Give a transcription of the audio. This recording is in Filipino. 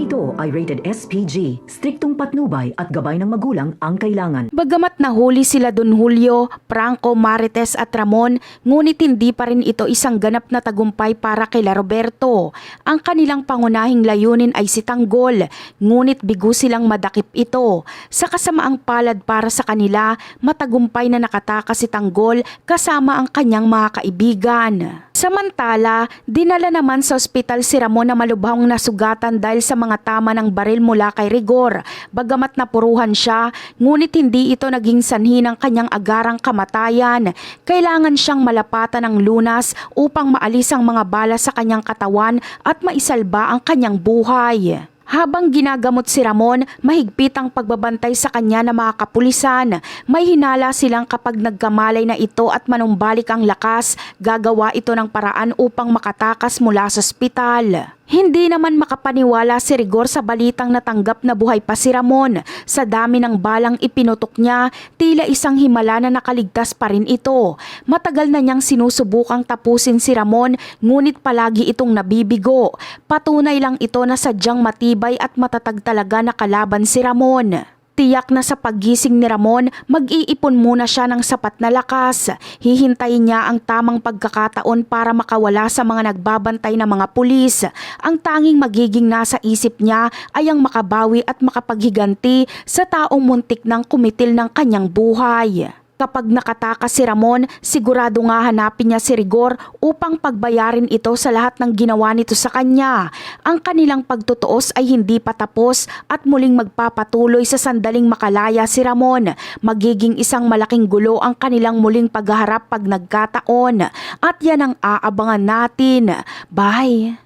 ito ay rated SPG. Striktong patnubay at gabay ng magulang ang kailangan. Bagamat nahuli sila Don Julio, Franco, Marites at Ramon, ngunit hindi pa rin ito isang ganap na tagumpay para kila Roberto. Ang kanilang pangunahing layunin ay si Tanggol, ngunit bigo silang madakip ito. Sa kasamaang palad para sa kanila, matagumpay na nakatakas si Tanggol kasama ang kanyang mga kaibigan. Samantala, dinala naman sa ospital si Ramon na malubhang nasugatan dahil sa mga tama ng baril mula kay Rigor. Bagamat napuruhan siya, ngunit hindi ito naging sanhi ng kanyang agarang kamatayan. Kailangan siyang malapatan ng lunas upang maalis ang mga bala sa kanyang katawan at maisalba ang kanyang buhay. Habang ginagamot si Ramon, mahigpit ang pagbabantay sa kanya ng mga kapulisan. May hinala silang kapag nagkamalay na ito at manumbalik ang lakas, gagawa ito ng paraan upang makatakas mula sa ospital. Hindi naman makapaniwala si Rigor sa balitang natanggap na buhay pa si Ramon. Sa dami ng balang ipinutok niya, tila isang himala na nakaligtas pa rin ito. Matagal na niyang sinusubukang tapusin si Ramon, ngunit palagi itong nabibigo. Patunay lang ito na sadyang matibay at matatag talaga na kalaban si Ramon. Tiyak na sa paggising ni Ramon, mag-iipon muna siya ng sapat na lakas. Hihintayin niya ang tamang pagkakataon para makawala sa mga nagbabantay na mga pulis. Ang tanging magiging nasa isip niya ay ang makabawi at makapaghiganti sa taong muntik ng kumitil ng kanyang buhay. Kapag nakatakas si Ramon, sigurado nga hanapin niya si Rigor upang pagbayarin ito sa lahat ng ginawa nito sa kanya. Ang kanilang pagtutuos ay hindi pa tapos at muling magpapatuloy sa sandaling makalaya si Ramon. Magiging isang malaking gulo ang kanilang muling paghaharap pag nagkataon. At yan ang aabangan natin. Bye!